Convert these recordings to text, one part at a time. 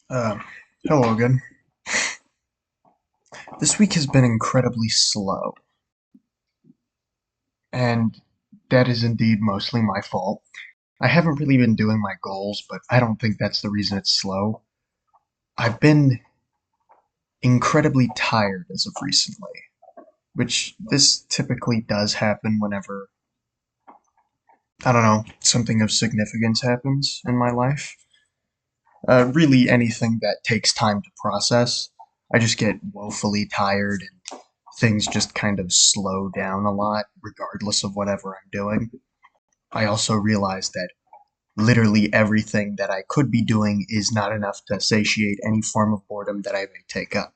Uh, Hello again. This week has been incredibly slow, and that is indeed mostly my fault. I haven't really been doing my goals, but I don't think that's the reason it's slow. I've been incredibly tired as of recently, which this typically does happen whenever, I don't know, something of significance happens in my life. Really anything that takes time to process. I just get woefully tired and things just kind of slow down a lot, regardless of whatever I'm doing. I also realize that literally everything that I could be doing is not enough to satiate any form of boredom that I may take up.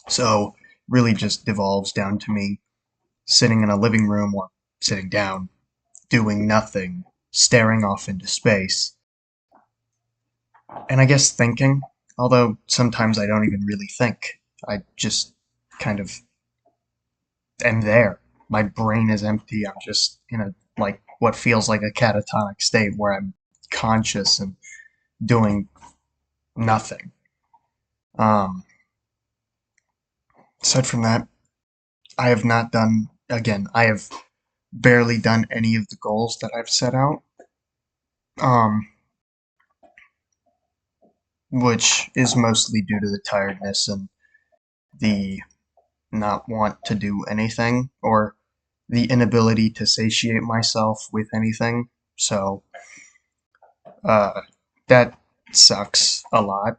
So, really just devolves down to me sitting in a living room or sitting down, doing nothing, staring off into space, and I guess thinking, although sometimes I don't even really think. I just kind of am there. My brain is empty. I'm just in a, like, what feels like a catatonic state where I'm conscious and doing nothing. Um, Aside from that, I have not done, again, I have barely done any of the goals that I've set out, um, which is mostly due to the tiredness and the not want to do anything, or the inability to satiate myself with anything. So, uh, that sucks a lot.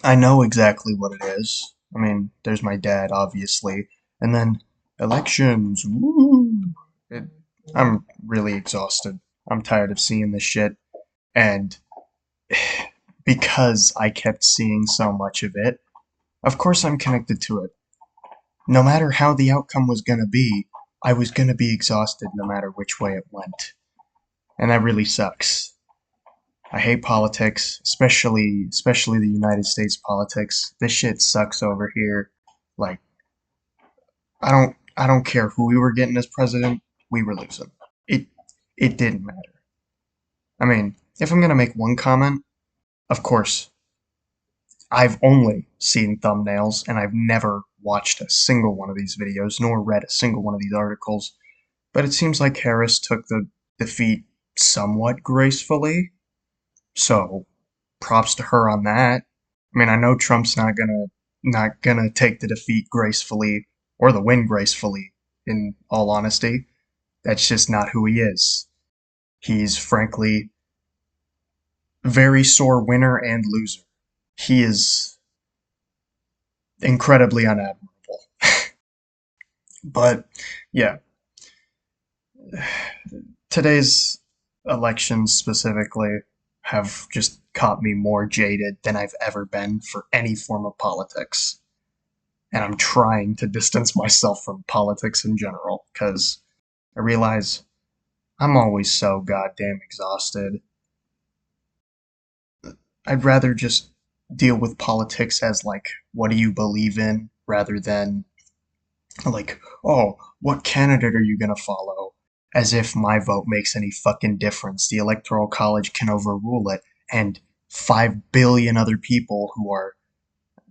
I know exactly what it is. I mean, there's my dad, obviously, and then elections. Woo! It, I'm really exhausted. I'm tired of seeing this shit, and because I kept seeing so much of it, of course I'm connected to it. No matter how the outcome was gonna be, I was gonna be exhausted no matter which way it went. And that really sucks. I hate politics, especially the United States politics. This shit sucks over here. Like, I don't care who we were getting as president, we were losing. It it didn't matter. I mean, if I'm gonna make one comment, of course, I've only seen thumbnails and I've never watched a single one of these videos nor read a single one of these articles. But it seems like Harris took the defeat somewhat gracefully. So props to her on that. I mean, I know Trump's not gonna take the defeat gracefully or the win gracefully. In all honesty, that's just not who he is. He's frankly very sore winner and loser. He is incredibly unadmirable. But yeah, today's elections specifically have just caught me more jaded than I've ever been for any form of politics. And I'm trying to distance myself from politics in general because I realize I'm always so goddamn exhausted. I'd rather just deal with politics as, like, what do you believe in, rather than like, oh, what candidate are you gonna follow? As if my vote makes any fucking difference. The Electoral College can overrule it, and 5 billion other people who are,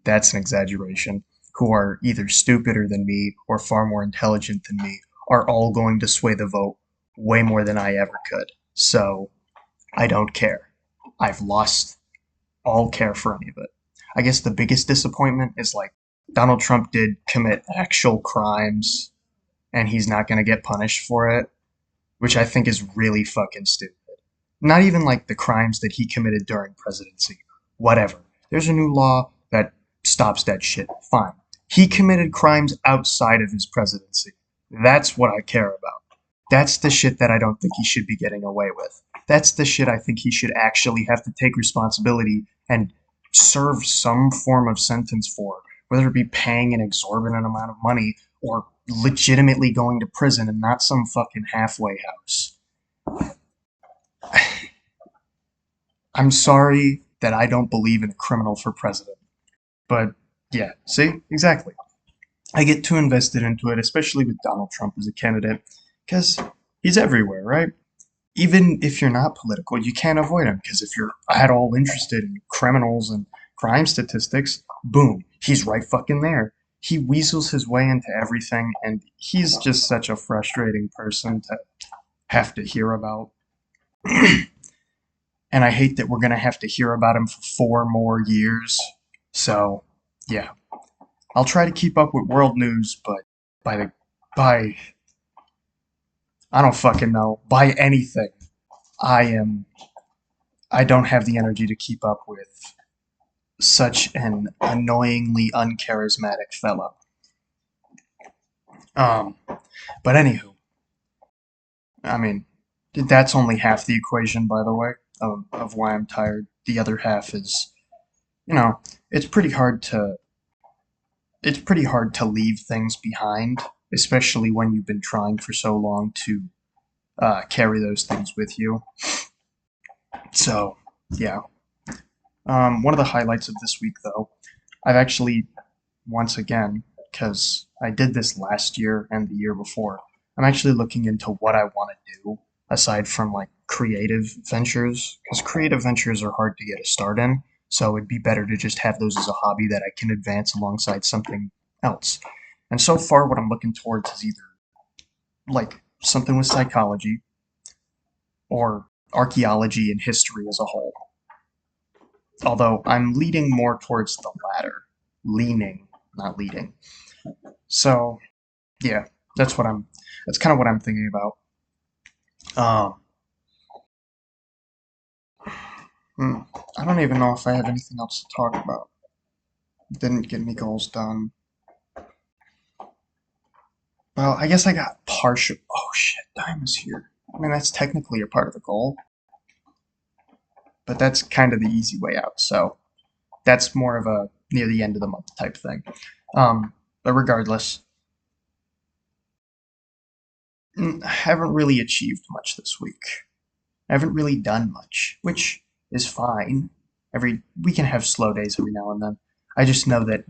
that's an exaggeration, who are either stupider than me or far more intelligent than me are all going to sway the vote way more than I ever could. So, I don't care. I've lost all care for any of it. I guess the biggest disappointment is, like, Donald Trump did commit actual crimes and he's not going to get punished for it, which I think is really fucking stupid. Not even like the crimes that he committed during presidency. Whatever. There's a new law that stops that shit. Fine. He committed crimes outside of his presidency. That's what I care about. That's the shit that I don't think he should be getting away with. That's the shit I think he should actually have to take responsibility and serve some form of sentence for, whether it be paying an exorbitant amount of money or legitimately going to prison and not some fucking halfway house. I'm sorry that I don't believe in a criminal for president. But yeah, see? Exactly. I get too invested into it, especially with Donald Trump as a candidate, because he's everywhere, right? even if you're not political, you can't avoid him because if you're at all interested in criminals and crime statistics, boom, he's right fucking there. He weasels his way into everything, and he's just such a frustrating person to have to hear about. And I hate that we're gonna have to hear about him for 4 more years. So, yeah, I'll try to keep up with world news, but by the by, I don't fucking know, by anything, I am I don't have the energy to keep up with such an annoyingly uncharismatic fellow. Um, but anywho, I mean, that's only half the equation, by the way, of why I'm tired. The other half is, you know, it's pretty hard to it's pretty hard to leave things behind, especially when you've been trying for so long to carry those things with you. So, yeah. One of the highlights of this week, though, I've actually once again, because I did this last year and the year before, I'm actually looking into what I want to do aside from like creative ventures, because creative ventures are hard to get a start in. So it'd be better to just have those as a hobby that I can advance alongside something else. And so far, what I'm looking towards is either like something with psychology or archaeology and history as a whole. Although I'm leading more towards the latter. Leaning, not leading. So, yeah, that's kind of what I'm thinking about. Um, I don't even know if I have anything else to talk about. Didn't get any goals done. Well, I guess I got partial. Oh shit, time is here. I mean, that's technically a part of the goal, but that's kind of the easy way out. So that's more of a near the end of the month type thing. But regardless, I haven't really achieved much this week. I haven't really done much, which is fine. We can have slow days every now and then. I just know that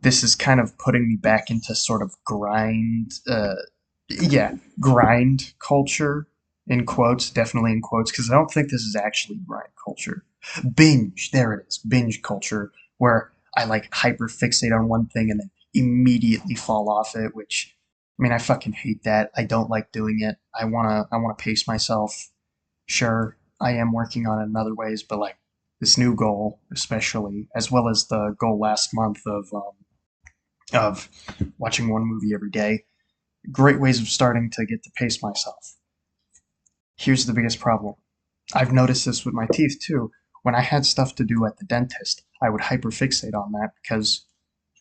this is kind of putting me back into sort of grind culture in quotes, definitely in quotes, because I don't think this is actually grind culture. Binge, there it is, binge culture, where I like hyper fixate on one thing and then immediately fall off it, which I mean I fucking hate that. I don't like doing it. I wanna pace myself. Sure, I am working on it in other ways, but like this new goal, especially, as well as the goal last month of watching one movie every day, great ways of starting to get to pace myself. Here's the biggest problem. I've noticed this with my teeth too. When I had stuff to do at the dentist, I would hyperfixate on that because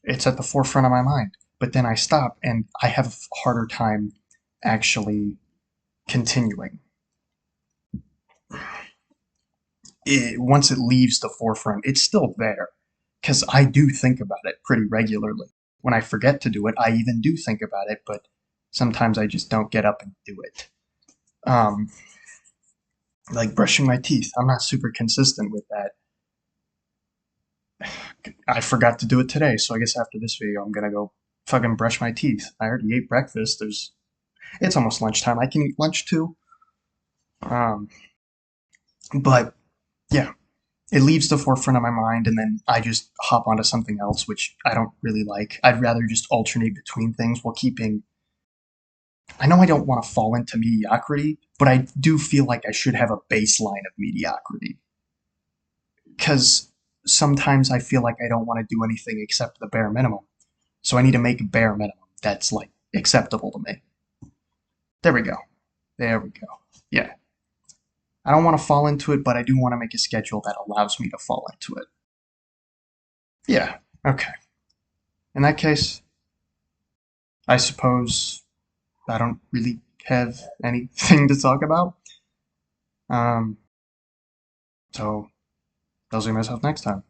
it's at the forefront of my mind. But then I stop and I have a harder time actually continuing. Once it leaves the forefront, it's still there because I do think about it pretty regularly. When I forget to do it, I even do think about it, but sometimes I just don't get up and do it. Um, like brushing my teeth, I'm not super consistent with that. I forgot to do it today, so I guess after this video, I'm gonna go fucking brush my teeth. I already ate breakfast. It's almost lunchtime. I can eat lunch too. Um, but yeah, it leaves the forefront of my mind and then I just hop onto something else which I don't really like. I'd rather just alternate between things while keeping I know I don't want to fall into mediocrity, but I do feel like I should have a baseline of mediocrity cuz sometimes I feel like I don't want to do anything except the bare minimum. So I need to make a bare minimum that's like acceptable to me. There we go. There we go. Yeah. I don't want to fall into it, but I do want to make a schedule that allows me to fall into it. Yeah. Okay. In that case, I suppose I don't really have anything to talk about. Um, so, I'll see myself next time.